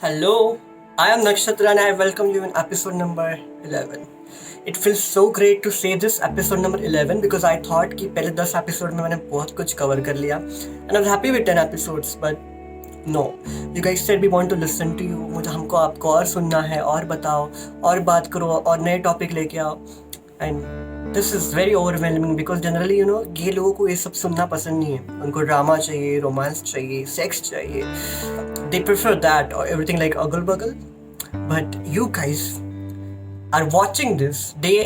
Hello, I am Nakshatra and I welcome you in episode number 11. It feels so great to say this episode number 11 because I thought कि पहले 10 episode में मैंने बहुत कुछ cover कर लिया and I was happy with 10 episodes but no, you guys said we want to listen to you. मुझे हमको आपको और सुनना है और बताओ और बात करो और नए टॉपिक लेके आओ and this is very overwhelming because generally ये लोगों को ये सब सुनना पसंद नहीं है. उनको ड्रामा चाहिए, रोमांस चाहिए, सेक्स चाहिए. They prefer that or everything like Uggle Buggle. But you guys are watching this day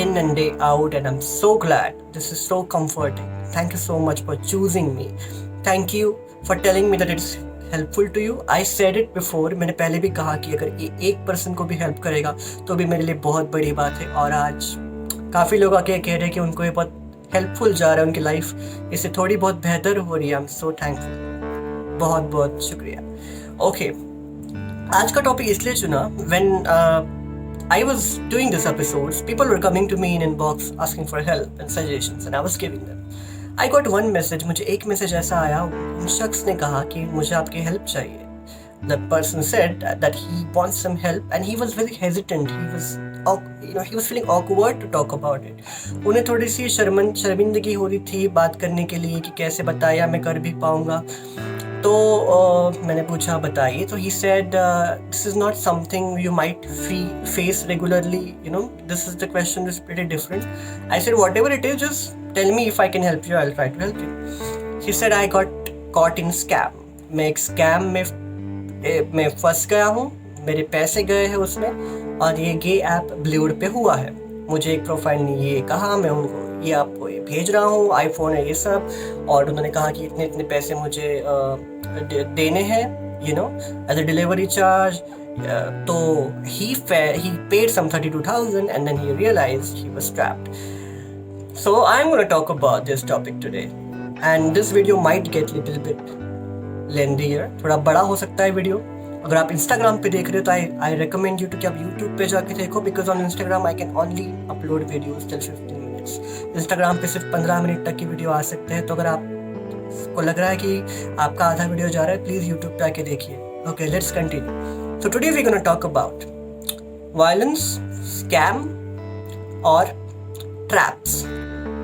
in and day out and I'm so glad. This is so comforting. Thank you so much for choosing me. Thank you for telling me that it's helpful to you. I said it before. मैंने पहले भी कहा कि अगर ये एक person को भी हेल्प करेगा तो भी मेरे लिए बहुत बड़ी बात है और आज काफ़ी लोग आके कह रहे हैं कि उनको ये बहुत हेल्पफुल जा रहा है, उनकी लाइफ इससे थोड़ी बहुत बेहतर हो रही है. I am so thankful. बहुत बहुत शुक्रिया. ओके, आज का टॉपिक इसलिए चुना when I was doing this episodes people were coming to me in inbox asking for help and suggestions and I was giving them. I got one message. मुझे एक message ऐसा आया, उस शख्स ने कहा कि मुझे आपकी हेल्प चाहिए. The person said that he wants some help and he was very hesitant. He was feeling awkward to talk about it. उन्हें थोड़ी सी शर्मिंदगी हो रही थी बात करने के लिए कि कैसे बताया मैं कर भी पाऊँगा. तो मैंने पूछा बताइए. तो he said this is not something you might face regularly. This is the question is pretty different. I said whatever it is, just tell me if I can help you. I'll try to help you. He said I got caught in scam. मैं एक scam में फंस गया हूँ. मेरे पैसे गए हैं उसमें और ये गे ऐप ब्लूड पे हुआ है. मुझे एक प्रोफाइल ने ये कहा, मैं उनको ये आपको ये भेज रहा हूँ, आईफोन है ये सब, और उन्होंने कहा कि इतने इतने पैसे मुझे देने हैं एज अ डिलीवरी चार्ज. तो he paid some 32,000 and then he realized he was trapped. So I'm going to talk about this topic today and this video might get little bit lengthier. थोड़ा बड़ा हो सकता है video. अगर आप Instagram पे देख रहे हो तो आई रिकमेंड यू टू कि आप यूट्यूब पे जाके देखो because on Instagram I can only upload videos till 15 minutes. Instagram पे सिर्फ 15 मिनट तक की वीडियो आ सकते हैं. तो अगर आपको लग रहा है कि आपका आधा वीडियो जा रहा है, प्लीज़ यूट्यूब पे आके देखिए. Okay, let's continue. So today we gonna talk about violence, scam और ट्रैप्स.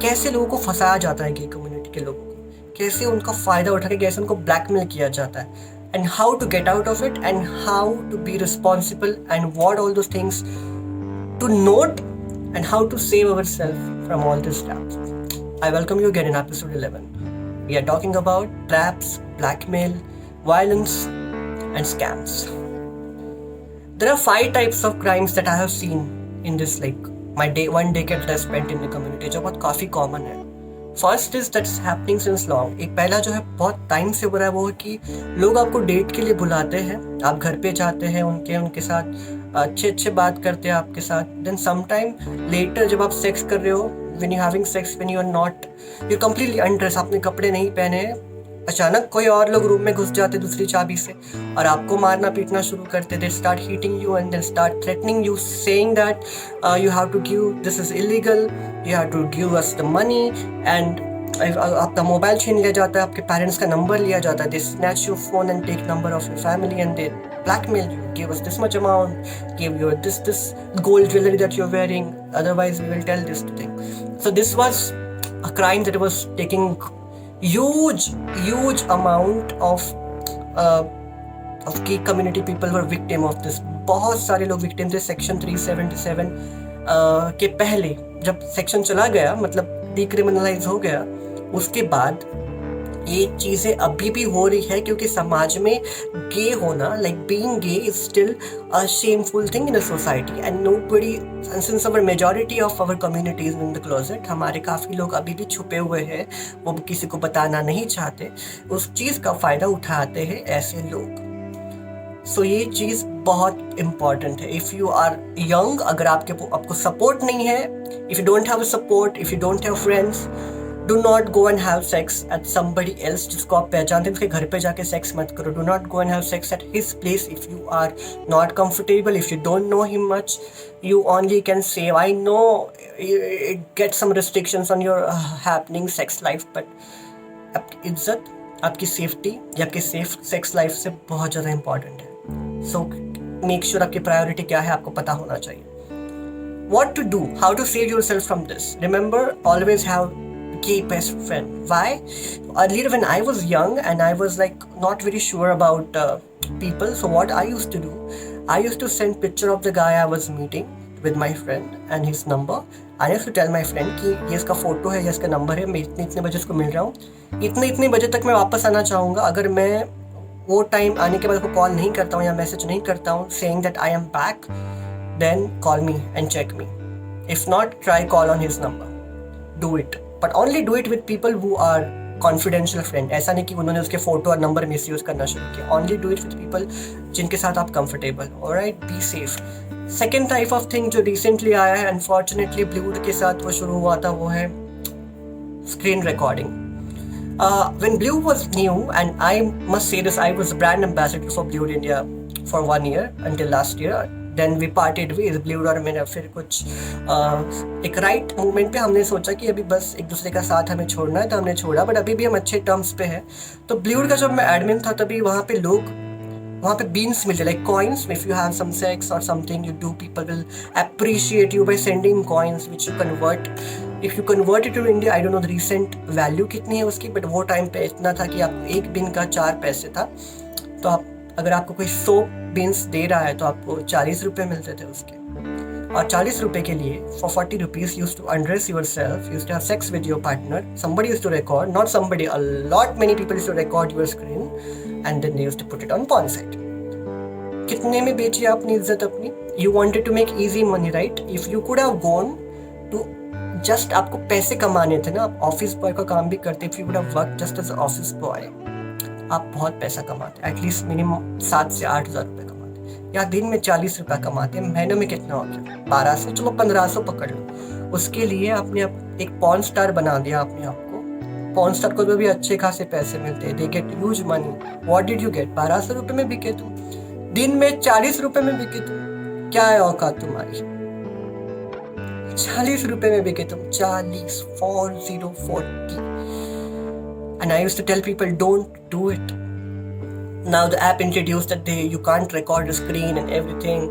कैसे लोगों को फंसाया जाता है गे कम्युनिटी के लोगों को, कैसे उनका फ़ायदा उठा के कैसे उनको ब्लैकमेल किया जाता है, and how to get out of it and how to be responsible and what all those things to note and how to save ourselves from all these traps. I welcome you again in episode 11. We are talking about traps, blackmail, violence and scams. There are 5 types of crimes that I have seen in this my one decade that I spent in the community जो बहुत काफ़ी common है. First is that's happening since long. एक पहला जो है बहुत time से हो रहा है वो है कि लोग आपको डेट के लिए बुलाते हैं, आप घर पे जाते हैं उनके साथ अच्छे बात करते हैं आपके साथ. देन सम टाइम लेटर जब आप सेक्स कर रहे हो, when you having sex, when you are not, you completely undress, आपने कपड़े नहीं पहने हैं, अचानक कोई और लोग रूम में घुस जाते दूसरी चाबी से और आपको मारना पीटना शुरू करते. They start hitting you and they start threatening you saying that you have to give, this is illegal, you have to give us the money. And आपका मोबाइल छीन लिया जाता है, आपके पेरेंट्स का नंबर लिया जाता है. They snatch your phone and take number of your family and they blackmail you, give us this much amount, give your this gold jewelry that you're wearing, otherwise we will tell this thing. So this was a crime that was taking huge amount of key community people were victim of this. बहुत सारे लोग victim थे. Section 377 के पहले जब section चला गया, मतलब डिक्रिमिनलाइज हो गया, उसके बाद ये चीज़ें अभी भी हो रही है क्योंकि समाज में गे होना, like being gay is still a shameful thing in a society and nobody, since our majority of our communities in the closet, हमारे काफ़ी लोग अभी भी छुपे हुए हैं, वो किसी को बताना नहीं चाहते, उस चीज़ का फ़ायदा उठाते हैं ऐसे लोग. सो ये चीज़ बहुत इम्पॉर्टेंट है. इफ़ यू आर यंग, अगर आपको सपोर्ट नहीं है, if you don't have support, if you don't have friends, do not go and have sex at somebody else. जिसको आप पहचानते हैं उसके घर पे जाके सेक्स मत करो. Do not go and have sex at his place if you are not comfortable, if you don't know him much. You only can save. I know it gets some restrictions on your happening sex life, but आपकी इज्जत, आपकी safety या आपकी safe sex life से बहुत ज़्यादा important है. So make sure आपकी प्रायोरिटी क्या है आपको पता होना चाहिए. What to do? How to save yourself from this? Remember, always have gay best friend. Why? Earlier when I was young and I was like not very sure about people, so what I used to do, I used to send picture of the guy I was meeting with my friend and his number. I used to tell my friend कि ये इसका photo है, ये इसका number है, मैं इतने बजे इसको मिल रहा हूँ, इतने बजे तक मैं वापस आना चाहूँगा. अगर मैं वो टाइम आने के बाद उसको कॉल नहीं करता हूँ या मैसेज नहीं करता हूँ saying that I am back, then call me and check me. If not, try call on his number. Do it. But only do it with people who are confidential friend. ऐसा नहीं कि उन्होंने उसके photo और number misuse करना शुरू किया. Only do it with people जिनके साथ आप comfortable. Alright, be safe. Second type of thing जो recently आया है, unfortunately Blued के साथ वो शुरू हुआ था, वो है screen recording. When Blue was new, and I must say this, I was a brand ambassador for Blue India for 1 year until last year. Then we parted ways. Blue और मैंने फिर कुछ एक राइट मूवमेंट पे हमने सोचा कि अभी बस एक दूसरे का साथ हमें छोड़ना है, तो हमने छोड़ा. बट अभी भी हम अच्छे टर्म्स पे हैं. तो ब्लू का जब मैं एडमिन था तभी वहाँ पे लोग वहाँ पे बीन्स मिलते, like coins. If you have some sex और something you do, people will appreciate you by sending coins which you convert. If you convert it to India, I don't know the recent value कितनी है उसकी, but वो time पे इतना था कि आपको एक बिन का 4 पैसे था. तो आप अगर आपको कोई 100 बीन्स दे रहा है तो आपको 40 रुपये मिलते थे उसके. और 40 रुपये के लिए for 40 rupees used to undress yourself, used to have sex with your partner, somebody used to record, not somebody, a lot many people used to record your screen and then they used to put it on porn site. कितने में बेची आपने इज्जत अपनी? You wanted to make easy money, right? If you could have gone to just आपको पैसे कमाने थे ना, आप ऑफिस बॉय का काम भी करते. If you would have worked just as an office boy, आप बहुत पैसा कमाते, एटलीस्ट मिनिमम 7 से 8 हज़ार रुपये कमाते. या दिन में 40 रुपये कमाते, महीने में कितना हो गया? 1200, चलो 1500 पकड़ लो. उसके लिए आपने एक पॉर्न स्टार बना दिया अपने आप को. पॉर्न स्टार को भी अच्छे खासे पैसे मिलते हैं, they get huge money. What did you get? 1200 रुपये में बिके तुम, दिन में 40 रुपये में बिके तुम. क्या है औकात तुम्हारी? 40 रुपये में बिके तुम, 40. And I used to tell people, don't do it. Now the app introduced that you can't record the screen and everything,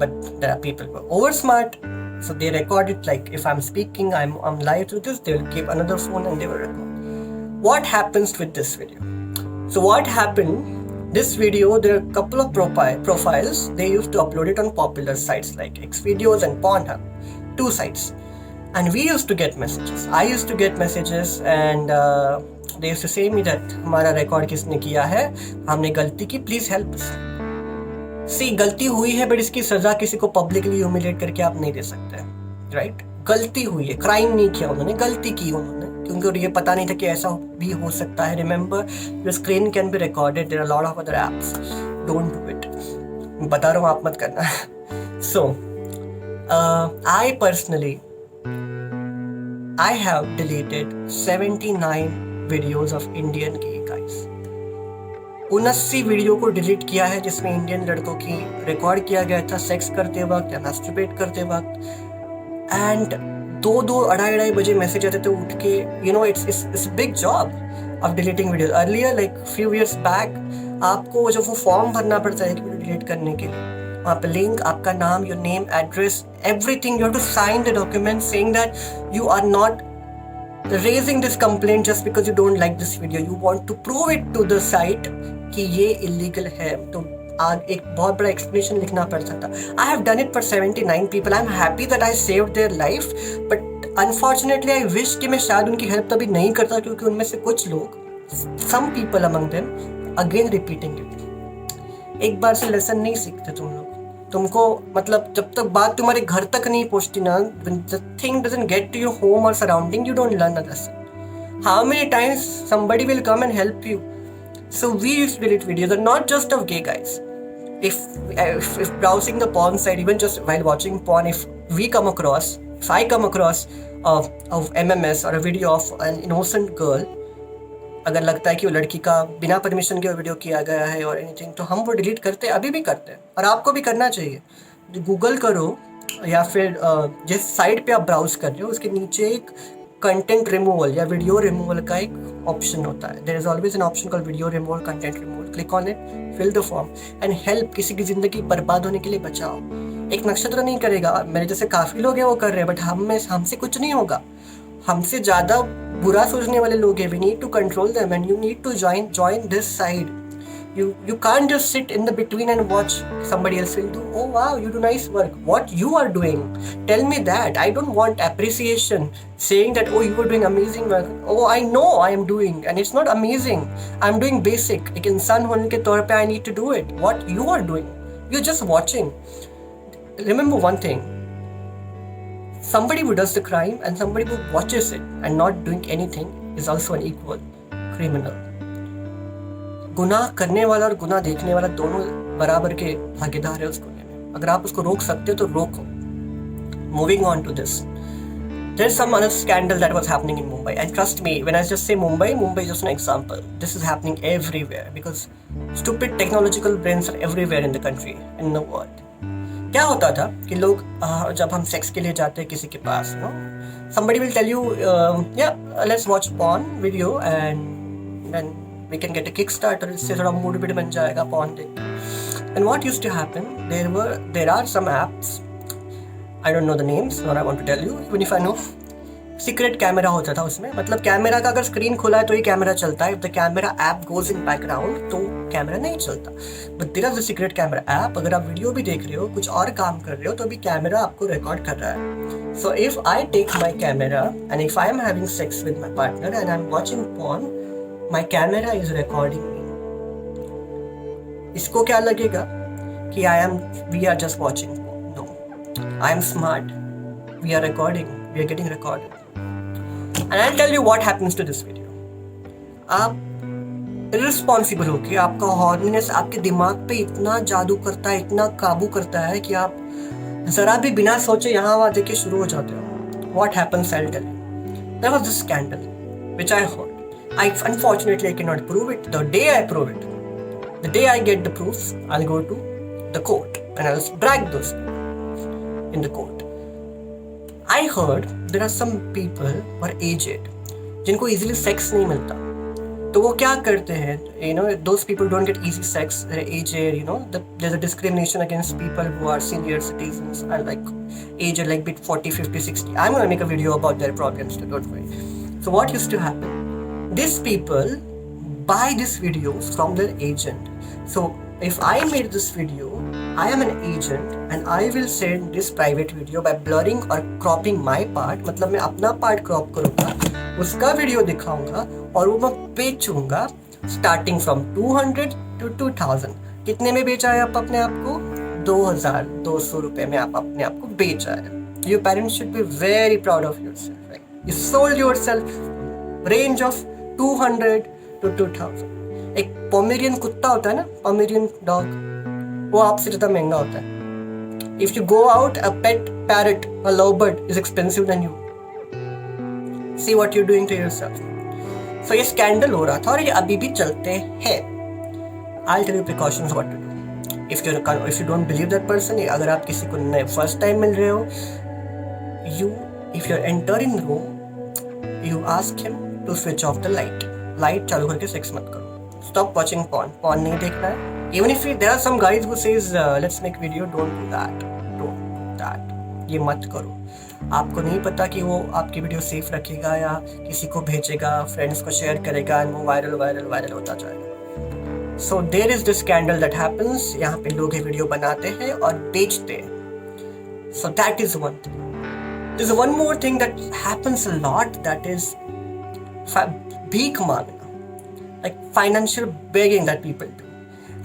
but there are people who are over smart, so they record it. Like if I'm speaking, I'm live to this, they will keep another phone and they will record. What happens with this video? So what happened? This video, there are a couple of profiles. They used to upload it on popular sites like Xvideos and Pornhub, 2 sites. And we used to get messages. I used to get messages and they used to say me that हमारा record किसने किया है, हमने गलती की, please help us. सी गलती हुई है, बट इसकी सजा किसी को पब्लिकली ह्यूमिलेट करके आप नहीं दे सकते, राइट? गलती हुई है, क्राइम नहीं किया उन्होंने, गलती की उन्होंने, क्योंकि ये पता नहीं था कि ऐसा भी हो सकता है. Remember, your screen can be recorded, there are lot of other apps. Don't do it. बता रहा हूँ, आप मत करना. So I personally I have deleted 79 videos of Indian gay guys. 79 video को डिलीट किया है जिसमें इंडियन लड़कों की रिकॉर्ड किया गया था सेक्स करते वक्त या मैस्टरबेट करते वक्त. एंड 2-2, 2:30 बजे मैसेज आते थे उठ के. You know, it's big job of deleting videos. Earlier like few years back आपको जब वो फॉर्म भरना पड़ता है कि वीडियो डिलीट करने के लिए, वहाँ पे लिंक, आपका नाम, your name, address, everything, you have to sign the document saying that you are not raising this complaint just because you don't like this video. You want to prove it to the site कि ये illegal है. तो आज एक बहुत बड़ा explanation लिखना पड़ सकता. I have done it for 79 people. I'm happy that I saved their life, but unfortunately I wish कि मैं शायद उनकी हेल्प तभी नहीं करता, क्योंकि उनमें से कुछ लोग, some people among them, again repeating it. एक बार से लेसन नहीं सीखते तुम लोग. तुमको मतलब जब तक बात तुम्हारे घर तक नहीं पहुंचती ना, the thing doesn't get to your home or surrounding, you don't learn a lesson. How many times somebody will come and help you? So we used to delete videos, and not just of gay guys. If browsing the porn site, even just while watching porn, if I come across of MMS or a video of an innocent girl, अगर लगता है कि वो लड़की का बिना permission के video किया गया है और एनीथिंग, तो हम वो डिलीट करते हैं, अभी भी करते हैं. और आपको भी करना चाहिए. गूगल करो या फिर जिस साइट पे आप ब्राउज कर रहे हो उसके नीचे एक कंटेंट रिमूवल या वीडियो रिमूवल का एक ऑप्शन होता है. There is always an option called video removal, content removal. Click on it, fill the form and help. किसी की जिंदगी बर्बाद होने के लिए बचाओ. एक नक्षत्र नहीं करेगा, मेरे जैसे काफी लोग हैं वो कर रहे हैं, बट हमसे कुछ नहीं होगा. हमसे ज्यादा बुरा सोचने वाले लोग हैं. We need to control them and you need to join this side. You can't just sit in the between and watch somebody else will do. Oh wow, you do nice work. What you are doing, tell me that. I don't want appreciation saying that oh you are doing amazing work. Oh I know I am doing and it's not amazing. I'm doing basic. एक इंसान होने के तौर पे I need to do it. What you are doing, you're just watching. Remember one thing, somebody who does the crime and somebody who watches it and not doing anything is also an equal criminal. गुनाह करने वाला और गुनाह देखने वाला दोनों बराबर के भागीदार है उस गुनाह में. अगर आप उसको रोक सकते हो तो रोको. Moving on to this, there's some other scandal that was happening in Mumbai, and trust me when I just say Mumbai is just an example. This is happening everywhere because stupid technological brains are everywhere in the country, in the world. क्या होता था कि लोग जब हम sex के लिए जाते हैं किसी के पास, somebody will tell you yeah let's watch porn video and then we can get a Kickstarter. इससे थोड़ा मूड भी बन जाएगा porn देख. And what used to happen, there are some apps, I don't know the names, nor I want to tell you even if I know. Secret camera होता था उसमें. मतलब कैमरा का अगर स्क्रीन खुला है तो ही कैमरा चलता है. If the camera app goes in background तो कैमरा नहीं चलता. But there is a secret camera app. अगर आप वीडियो भी देख रहे हो, कुछ और काम कर रहे हो, तो भी कैमरा आपको रिकॉर्ड कर रहा है. So if I take my camera and if I am having sex with my partner and I am watching porn, my camera is recording me. इसको क्या लगेगा कि we are just watching? No, I am smart. We are recording, we are getting recorded. And I'll tell you what happens to this video. आप irresponsible होके, आपका हॉर्नीनेस आपके दिमाग पे इतना जादू करता है, इतना काबू करता है कि आप जरा भी बिना सोचे यहाँ वहाँ देखे शुरू हो जाते हो. What happens, I'll tell you. There was this scandal which I heard. Unfortunately I cannot prove it. The day I prove it, the day I get the proofs, I'll go to the court and I'll brag those in the court. I heard there are some people who are aged, जिनको easily sex नहीं मिलता. तो वो क्या करते हैं? Those people don't get easy sex. They're aged. There's a discrimination against people who are senior citizens and like aged, like bit 40, 50, 60. I'm gonna make a video about their problems too, don't worry. So what used to happen? These people buy this video from their agent. So if I made this video, I am an agent and I will send this private video by blurring or cropping my part. मतलब मैं अपना part crop करूँगा, उसका video दिखाऊंगा और वो मैं बेचूंगा starting from 200 to 2000. कितने में बेचा है आप अपने आप को? 2200 रुपए में आप अपने आप को बेचा है. Your parents should be very proud of yourself. Right? You sold yourself range of 200 to 2000. एक पोमेरियन कुत्ता होता है ना, पोमेरियन डॉग, वो आपसे ज़्यादा महंगा होता है. If you go out, a pet parrot, a love bird is expensive than you. See what you doing to yourself. So ये स्कैंडल हो रहा था और ये अभी भी चलते हैं. I tell you precautions what to do if you don't believe that person. अगर आप किसी को नए फर्स्ट टाइम मिल रहे हो, if you enter in room, you ask him to switch off the light चालू करके सेक्स मत करो. Stop watching porn नहीं देखना है. Even if there are some guys who says let's make video, don't do that. ये मत करो. आपको नहीं पता कि वो आपकी वीडियो सेफ रखेगा या किसी को भेजेगा, फ्रेंड्स को शेयर करेगा और वो वायरल होता जाएगा. So there is this scandal that happens. यहाँ पे लोग ये वीडियो बनाते हैं और बेचते हैं. So that is one thing. There's one more thing that happens a lot, that is भीख मांगना. Like financial begging that people do.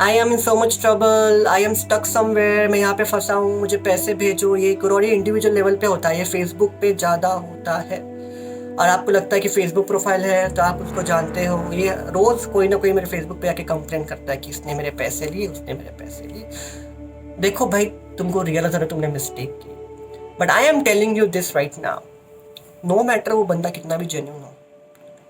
I am in so much trouble. I am stuck somewhere. मैं यहाँ पे फंसा हूँ, मुझे पैसे भेजो. ये करो. ये इंडिविजुअल लेवल पे होता है, ये फेसबुक पे ज़्यादा होता है. और आपको लगता है कि फेसबुक प्रोफाइल है तो आप उसको जानते हो. ये रोज़ कोई ना कोई मेरे फेसबुक पे आके कंप्लेन करता है कि इसने मेरे पैसे लिए, उसने मेरे पैसे लिए. देखो भाई, तुमको रियलाइज हो तुमने मिस्टेक की. But I am telling you this right now, no matter वो बंदा कितना भी जेन्युइन हो,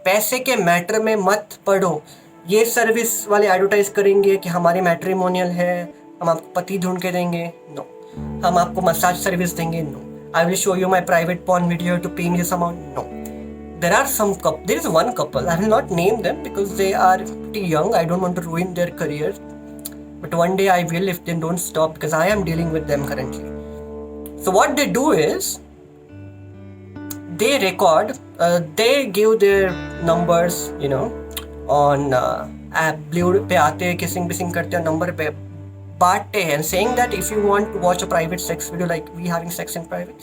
पैसे के मैटर में मत पढ़ो. ये सर्विस वाले एडवर्टाइज करेंगे कि हमारी मैट्रिमोनियल है, हम आपको पति ढूंढ के देंगे. नो. हम आपको मसाज सर्विस देंगे. No. I will show you my private porn video to pay me this amount. No. there is one couple, I will not name them because they are pretty young, I don't want to ruin their career, but one day I will if they don't stop, because I am dealing with them currently. So what they do is they record, they give their numbers, on app Blued पे आते हैं, kissing करते हैं, number पे बांटते हैं, and saying that if you want to watch a private sex video like we having sex in private,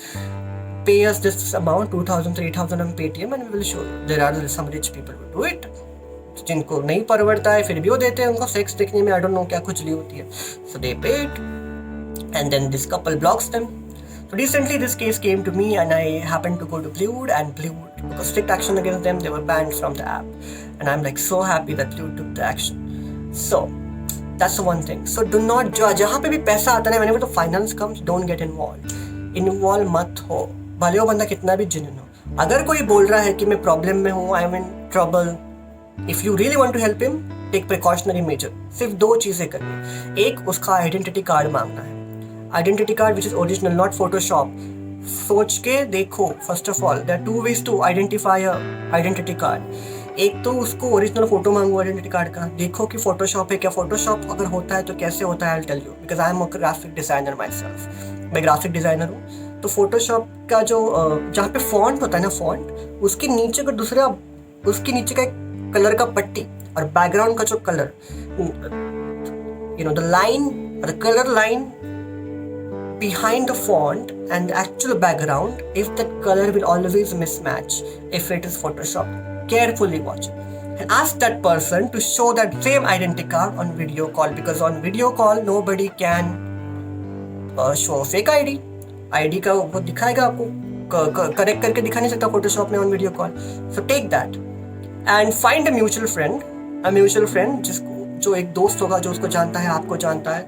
pay us this amount, 2,000 3,000 on Paytm, and we will show you. There are some rich people who do it, जिनको नहीं परवड़ता है फिर भी वो देते हैं उनको sex देखने में, I don't know क्या खुजली होती है, so they pay it, and then this couple blocks them. So recently this case came to me and I happened to go to Blued, and Blued took a strict action against them. They were banned from the app, and I'm like so happy that Blued took the action. So that's the one thing. So do not judge. जहाँ पे भी पैसा आता है, whenever the finance comes, don't get involved. Involve मत हो, भले वो बंदा कितना भी genuine हो. अगर कोई बोल रहा है कि मैं प्रॉब्लम में हूँ, I'm in trouble, if you really want to help him, take precautionary measure. सिर्फ दो चीज़ें करनी. एक, उसका आइडेंटिटी कार्ड मांगना है. Identity card which is original, not Photoshop. सोच के देखो, first of all there are two ways to identify identity card. एक तो उसको ओरिजिनल फोटो मांगो आइडेंटिटी कार्ड का, देखो कि फोटोशॉप है क्या. फोटोशॉप अगर होता है तो कैसे होता है, I will tell you, because I am a graphic designer my self. मैं ग्राफिक डिजाइनर हूँ. तो फोटोशॉप का जो जहाँ पे फॉन्ट होता है ना, फॉन्ट, उसके नीचे का दूसरा, उसके नीचे का एक कलर का पट्टी, और बैकग्राउंड का जो colour, the line, the colour line behind the font and the actual background, if that color will always mismatch if it is Photoshop, carefully watch and ask that person to show that same identity card on video call, because on video call nobody can show fake ID का वो दिखाएगा आपको, correct करके दिखा नहीं सकता Photoshop में on video call. So take that and find a mutual friend जो एक दोस्त होगा, जो उसको जानता है, आपको जानता है,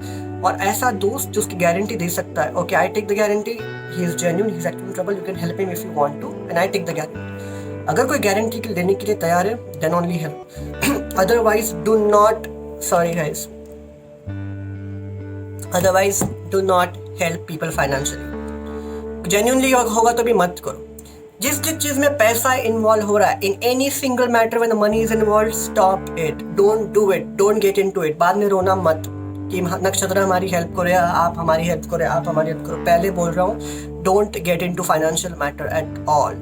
और ऐसा दोस्त जो उसकी गारंटी दे सकता है. Okay, I take the guarantee, he is genuine, he is actually in trouble, you can help him if you want to, and I take the guarantee. अगर कोई गारंटी लेने के लिए तैयार है, then only help. Otherwise do not, sorry guys, otherwise do not help people financially. Genuinely होगा तो भी मत करो. जिस चीज में पैसा इन्वॉल्व हो रहा है, in any single matter when the money is involve, stop it, don't do it, don't get into it. बाद में रोना मत कि नक्षत्र हमारी हेल्प करो, आप हमारी हेल्प करो, आप हमारी हेल्प करो. पहले बोल रहा हूँ, don't get into financial matter at all.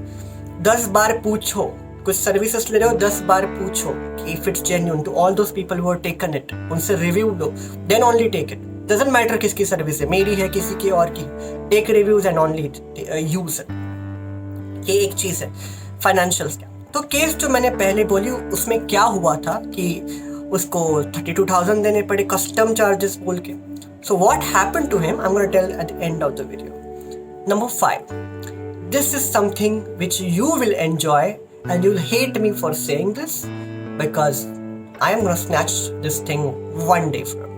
10 बार पूछो, कुछ सर्विसेज ले रहे हो, 10 बार पूछो कि if it's genuine to all those people who have taken it, उनसे रिव्यू लो, then only take it. Doesn't matter किसकी सर्विस है, मेरी है, किसी की और की, take reviews and only use it. ये एक चीज है फाइनेंशियल्स का. तो केस जो मैंने पहले बोली, उसमें क्या हुआ था कि उसको 32,000 देने पड़े, कस्टम चार्जेस बोल के. So what happened to him, I am gonna tell at the end of the video. Number 5, this is something which you will enjoy and you will hate me for saying this, because I am gonna snatch this thing one day from.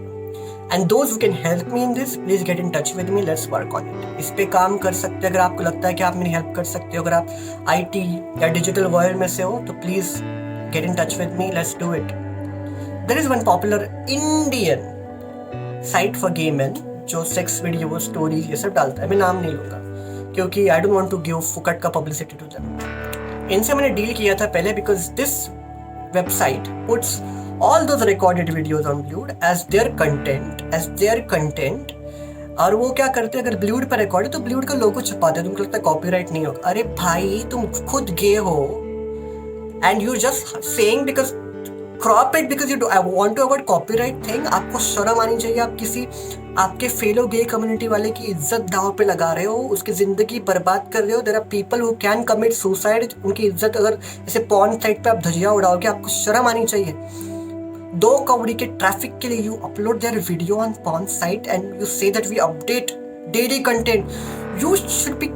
And those who can help me in this, please get in touch with me, let's work on it. इस पे काम कर सकते हैं. अगर आपको लगता है कि आप मेरी हेल्प कर सकते हो, अगर आप IT या डिजिटल वर्ल्ड में से हो, तो please get in touch with me, let's do it. There is one popular Indian site for gay men जो सेक्स वीडियो, स्टोरीज ये सब डालता है. मैं नाम नहीं लूंगा क्योंकि I don't want to give फुकट का पब्लिसिटी टू देम. इनसे मैंने डील किया था पहले, because this website puts all those recorded videos on Blued as their content. और वो क्या करते हैं, अगर Blued पर रिकॉर्ड है तो Blued का लोगो छुपाते हैं. तुमको लगता है कॉपीराइट नहीं होगा. अरे भाई, तुम खुद गे हो and you just saying because crop it because I want to avoid copyright thing. आपको शर्म आनी चाहिए. आप किसी आपके फेलो गे कम्युनिटी वाले की इज्जत दाव पे लगा रहे हो, उसकी जिंदगी बर्बाद कर रहे हो. There are people who can commit suicide. उनकी इज्जत, अगर ऐसे पॉर्न साइट पे आप धजिया उड़ाओगे, आपको शर्म आनी चाहिए. 2 कौड़ी के ट्रैफिक के लिए you upload their video on porn site and you say that we update daily content. You should be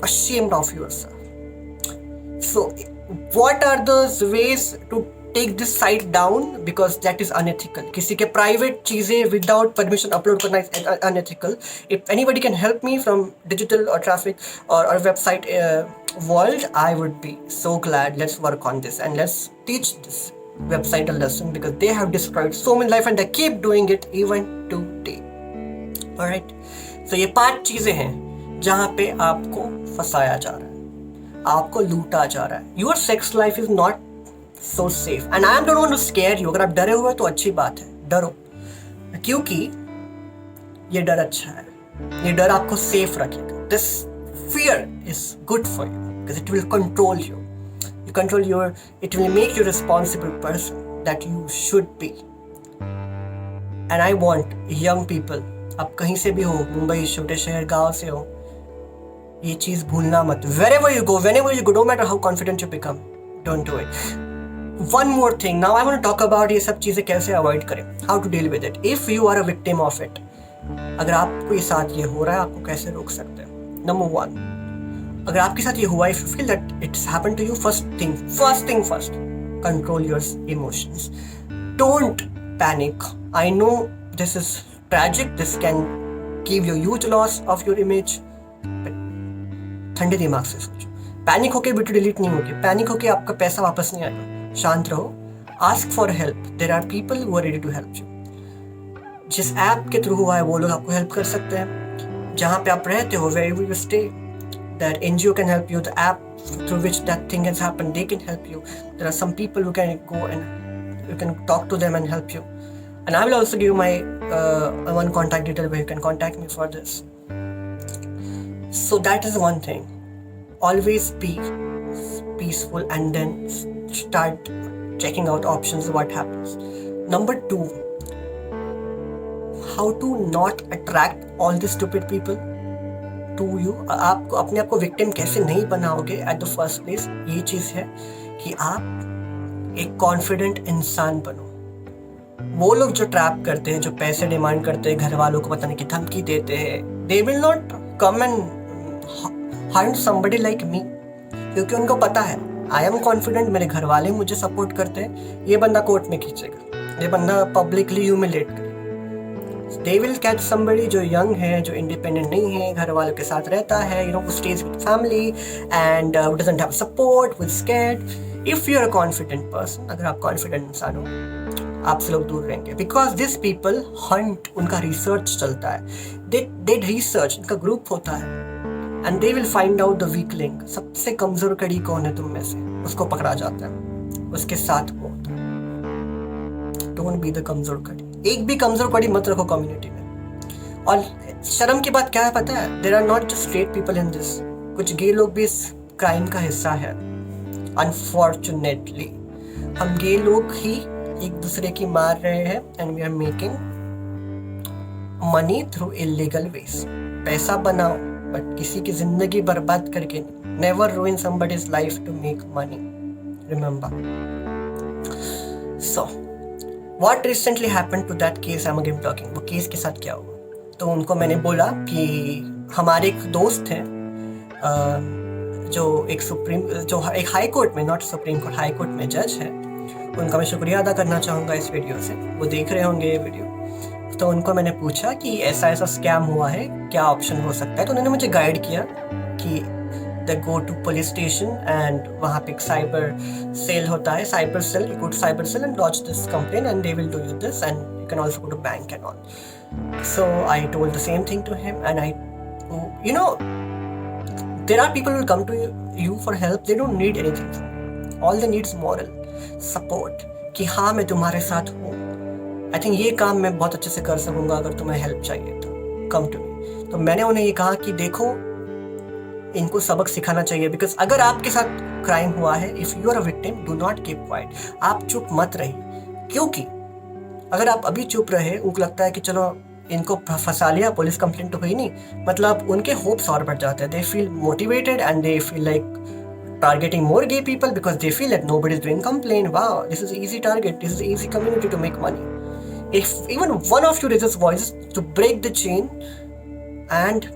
ashamed of yourself. So what are those ways to take this site down, because that is unethical. किसी के private चीजें without permission upload करना is unethical. If anybody can help me from digital or traffic or website world, I would be so glad. Let's work on this and let's teach this website a lesson, because they have destroyed so many life and they keep doing it even today. Alright, so ये 5 चीजें हैं जहाँ पे आपको फंसाया जा रहा है. आपको लूटा जा रहा है। Your sex life is not so safe and I am don't want to scare you. अगर आप डरे हुए तो अच्छी बात है, डरो, क्योंकि ये डर अच्छा है, ये डर आपको सेफ रखेगा। This fear is good for you because it will control you, it will make you responsible person that you should be. And I want young people, आप कहीं से भी हो, मुंबई, छोटे शहर, गांव से हो, ये चीज भूलना मत। wherever you go, whenever you go, no matter how confident you become, don't do it. One more thing, now I want to talk about ये सब चीजें कैसे अवॉइड करें, how to deal with it. If you are a victim of it, अगर आपको ये साथ ये हो रहा है, आपको कैसे रोक सकते हैं? Number 1, अगर आपके साथ ये हुआ, if you feel that it's happened to you, first thing first, control your emotions. Don't panic. I know this is tragic, this can give you huge loss of your image, but ठंडे दिमाग से सोचो। Panic होके video delete नहीं होगी, panic होके आपका पैसा वापस नहीं आएगा। शांत रहो, ask for help, there are people who are ready to help you. जिस ऐप के थ्रू हुआ है वो लोग आपको हेल्प कर सकते हैं। जहाँ पे आप रहते हो, wherever you stay, that NGO can help you, the app through which that thing has happened, they can help you. There are some people who can go and you can talk to them and help you. And I will also give my one contact detail where you can contact me for this. So that is one thing. Always be peaceful and then start checking out options, what happens. Number 2, how to not attract all the stupid people to you. आपको अपने आप को victim कैसे नहीं बनाओगे at the first place, ये चीज़ है कि आप एक कॉन्फिडेंट इंसान बनो। वो लोग जो ट्रैप करते हैं, जो पैसे डिमांड करते हैं, घर वालों को बताने की धमकी देते हैं, they will not come and Hunt somebody like me, क्योंकि उनको पता है आई एम कॉन्फिडेंट, मेरे घर वाले मुझे सपोर्ट करते हैं, ये बंदा कोर्ट में खींचेगा, ये बंदा पब्लिकली ह्यूमिलेट करेगा। They will catch somebody जो यंग है, जो इंडिपेंडेंट नहीं है, घर वालों के साथ रहता है, who stays with family and who doesn't have support, who is scared. If you are a confident person, अगर आप confident इंसान हो, आपसे लोग दूर रहेंगे, because these people hunt, उनका रिसर्च चलता है, they research, उनका ग्रुप होता है, and they will find out the weak link, सबसे कमजोर कड़ी कौन है तुम में से, उसको पकड़ा जाता है, उसके साथ वो होता है। Don't be the कमजोर कड़ी, एक भी कमजोर कड़ी मत रखो कम्युनिटी में। और शर्म की बात क्या है पता है, there are not just straight people in this, कुछ गे लोग भी इस क्राइम का हिस्सा है। अनफॉर्चुनेटली हम गे लोग ही एक दूसरे की मार रहे हैं and we are making money through illegal ways. पैसा बनाओ बट किसी की जिंदगी बर्बाद करके नहीं। Never ruin somebody's life to make money, remember. So What recently happened to that case I'm again talking, वो केस के साथ क्या हुआ? तो उनको मैंने बोला कि हमारे एक दोस्त हैं जो एक हाई कोर्ट में, not supreme court, high court में जज है, उनका मैं शुक्रिया अदा करना चाहूँगा इस वीडियो से, वो देख रहे होंगे ये वीडियो। तो उनको मैंने पूछा कि ऐसा स्कैम हुआ है, क्या ऑप्शन हो सकता है? तो उन्होंने मुझे गाइड किया कि they go to police station and वहाँ पे एक साइबर सेल होता है, cyber cell, you go to cyber cell and lodge this complaint and they will do you this and you can also go to bank and all. So I told the same thing to him and there are people who will come to you for help, they don't need anything, all they need is moral support कि हाँ मैं तुम्हारे साथ हूँ, I think ये काम मैं बहुत अच्छे से कर सकूँगा, अगर तुम्हें हेल्प चाहिए तो come to me। तो मैंने उन्हें ये कहा कि देखो इनको सबक सिखाना चाहिए, बिकॉज अगर आपके साथ क्राइम हुआ है, if you are a victim, do not keep quiet, आप चुप मत रहिए, क्योंकि अगर आप अभी चुप रहे, उनको लगता है कि चलो इनको फंसा लिया, पुलिस कंप्लेंट तो हुई नहीं, मतलब उनके होप्स और बढ़ जाते हैं, they feel motivated and they feel like targeting more gay people because they feel that nobody is doing complaint. Wow, this is an easy target, this is an easy community to make money. If even one of you raises voices to break the chain, and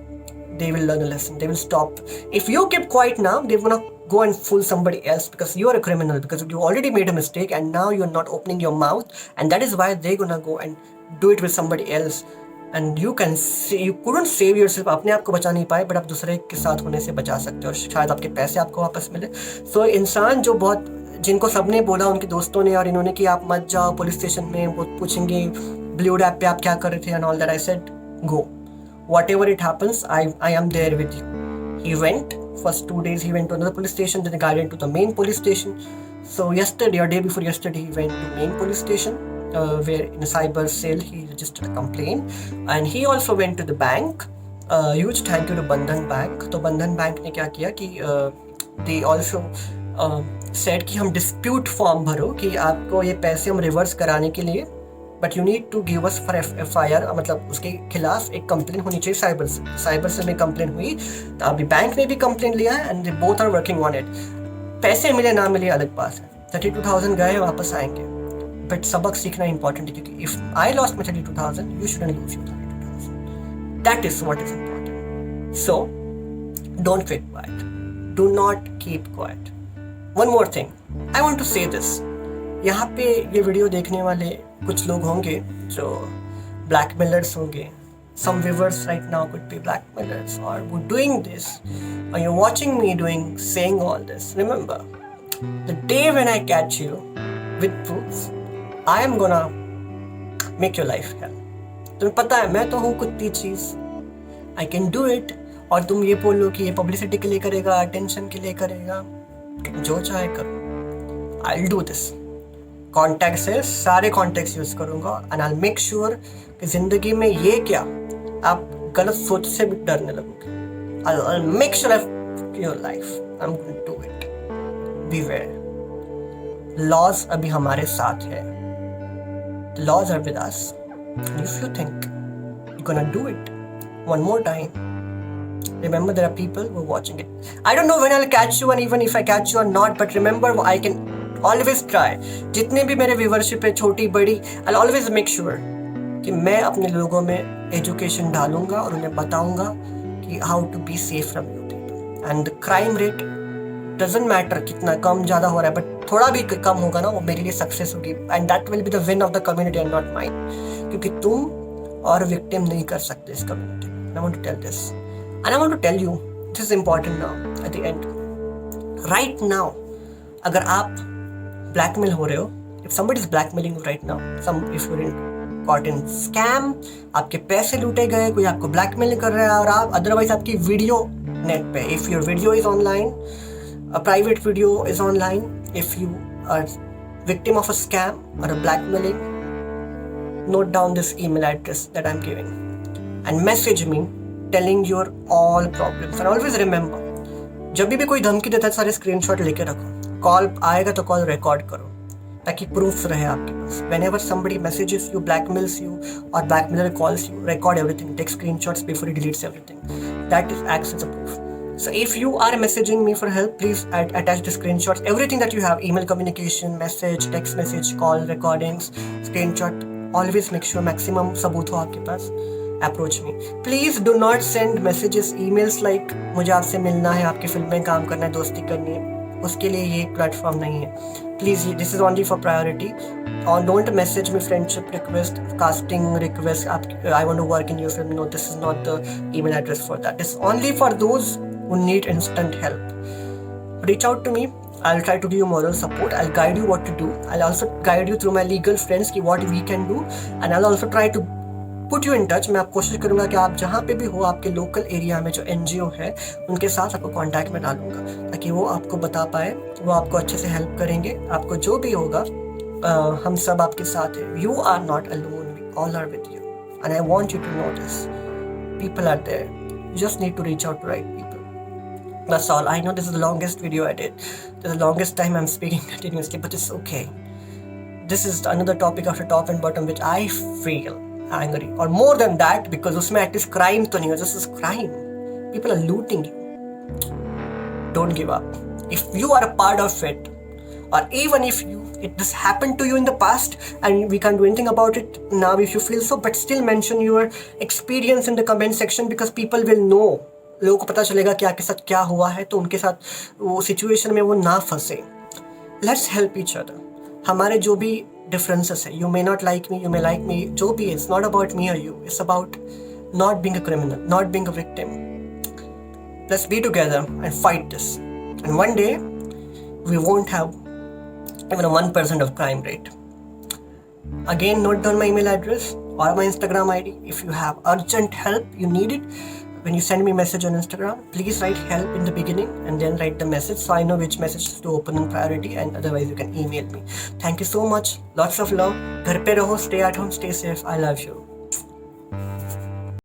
they will learn a lesson, they will stop. If you keep quiet now, they're gonna go and fool somebody else because you are a criminal, because you already made a mistake and now you're not opening your mouth, and that is why they're gonna go and do it with somebody else. And you couldn't save yourself, अपने आप को बचा नहीं पाए, but आप दूसरे के साथ होने से बचा सकते हो और शायद आपके पैसे आपको वापस मिले. सो इंसान जो बहुत, जिनको सबने बोला, उनके दोस्तों ने और इन्होंने कि आप मत जाओ पुलिस स्टेशन में, वो पूछेंगे ब्लू ऐप पे आप क्या कर रहे थे and all that, I said go, whatever it happens, I am there with you. He went, first 2 days he went to another police station, then he guided to the main police station. So yesterday or day before yesterday he went to main police station, where in a cyber cell he registered a complaint, and he also went to the bank. Huge thank you to Bandhan Bank. तो बंधन bank ने क्या किया कि they also said कि हम dispute form भरो कि आपको ये पैसे हम रिवर्स कराने के लिए, but you need to give us for FIR, मतलब उसके खिलाफ एक कंप्लेन होनी चाहिए साइबर से में कंप्लेन हुई, तो अभी बैंक ने भी कंप्लेन लिया है and they both are working on it. पैसे मिले ना मिले अलग बात है, 32,000 गए वापस आएंगे, बट सबक सीखना इंपॉर्टेंट है, क्योंकि if I lost my 32,000 you shouldn't lose your 32,000. That is what is important. So don't keep quiet, do not keep quiet. One more thing I want to say this. यहाँ पे ये video देखने वाले कुछ लोग होंगे जो ब्लैकमेलर्स होंगे. Some viewers right now could be blackmailers or who doing this, or you're watching me saying all this. Remember, the day when I catch you with proofs, I am gonna make your life hell. तुम्हें पता है मैं तो हूँ कुत्ती चीज, I can do it. और तुम ये बोलो कि ये पब्लिसिटी के लिए करेगा, अटेंशन के लिए करेगा, जो चाहे करो. I'll do this. कॉन्टैक्ट से सारे कॉन्टैक्ट्स यूज करूंगा एंड आई मेक श्योर कि जिंदगी में ये क्या आप गलत सोच से भी डरने लगोगे. I make sure your life I am going to do it. Beware, laws अभी हमारे साथ है, laws are with us. If you think you gonna do it one more time, remember there are people who are watching it. I don't know when I'll catch you, and even if I catch you or not, but remember I can always try. जितने भी मेरे viewership है छोटी बड़ी, I'll always make sure कि मैं अपने लोगों में एजुकेशन डालूंगा और उन्हें बताऊंगा कि how to be safe from you people. And the crime rate doesn't matter कितना कम ज़्यादा हो रहा है, but थोड़ा भी कम होगा ना, वो मेरे लिए सक्सेस होगी, and that will be the win of the community and not mine. क्योंकि तुम और विक्टिम नहीं कर सकते इस community. I want to tell this. And I want to tell you, this is important now, at the end. Right now, अगर आप blackmail हो रहे हो, if somebody is blackmailing you right now, if you're caught in scam, आपके पैसे लूटे गए, कोई आपको blackmail कर रहा है, और आप otherwise आपकी वीडियो नेट पे, if your video is online, a private video is online, if you are victim of a scam or a blackmailing, note down this email address that I'm giving and message me telling your all problems. And always remember, जब भी कोई धमकी देता है सारे screenshot लेके रखो. Call आएगा तो कॉल रिकॉर्ड करो ताकि प्रूफ रहे आपके पास. Whenever somebody messages you, blackmails you, or blackmailer calls you, record everything, take screenshots before he deletes everything. That is acts as a proof. So if you are messaging me for help, please attach the screenshots, everything that you have, email communication, message, text message, call recordings, screenshot. Always make sure maximum सबूत हो आपके पास. Approach me. Please do not send messages, emails like मुझे आपसे मिलना है, आपकी film में काम करना है, दोस्ती करनी है. उसके लिए ये प्लेटफॉर्म नहीं है. Please, this is only for priority. Or don't message me friendship request, casting request. I want to work in your film. No, this is not the email address for that. It's only for those who need instant help. Reach out to me. I'll try to give you moral support. I'll guide you what to do. I'll also guide you through my legal friends ki what we can do. And I'll also try to put you in touch. मैं आप कोशिश करूंगा कि आप जहाँ पे भी हो आपके लोकल एरिया में जो NGO है उनके साथ आपको कांटेक्ट में डालूंगा ताकि वो आपको बता पाए, वो आपको अच्छे से हेल्प करेंगे. आपको जो भी होगा हम सब आपके साथ हैं. You are not alone, we all are with you and I want you to know this. People are there, you just need to reach out to right people. That's all. I know this is the longest video I did. This is the longest time I'm speaking continuously, but it's okay. This is another topic after top and bottom which I feel angry, or more than that, because उसमें at least crime तो नहीं है. This is crime. People are looting you. Don't give up. If you are a part of it, or even if this happened to you in the past and we can't do anything about it now if you feel so, but still mention your experience in the comment section because people will know. लोगों को पता चलेगा कि आपके साथ क्या हुआ है, तो उनके साथ वो सिचुएशन में वो ना फंसे. Let's help each other. हमारे जो भी differences है, you may not like me, you may like me, जो भी, it's not about me or you, it's about not being a criminal, not being a victim. Let's be together and fight this, and one day we won't have even a 1% of crime rate. Again, note down my email address or my Instagram ID. If you have urgent help, you need it, when you send me a message on Instagram, please write help in the beginning and then write the message so I know which message to open in priority, and otherwise you can email me. Thank you so much. Lots of love. घर पे रहो, stay at home, stay safe. I love you.